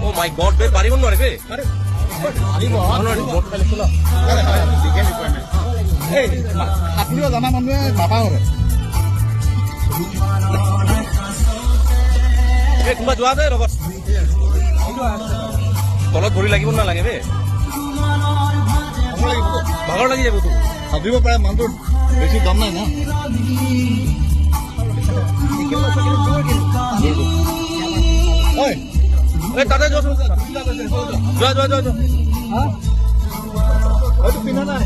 Oh my God, be pari mon nore be. Hey, আপনিও জানা মানুহে নাপাহৰে। এই কোনোবা যোৱা যায় লগত তলত ভৰি লাগিব নালাগে বে ভাগৰ লাগি যাব তো ভাবিব পাৰে মানুহটোৰ বেছি দম নাই না এই তাতে যোৱা যোৱা যোৱা যোৱা হয়তো পিন্ধা নাই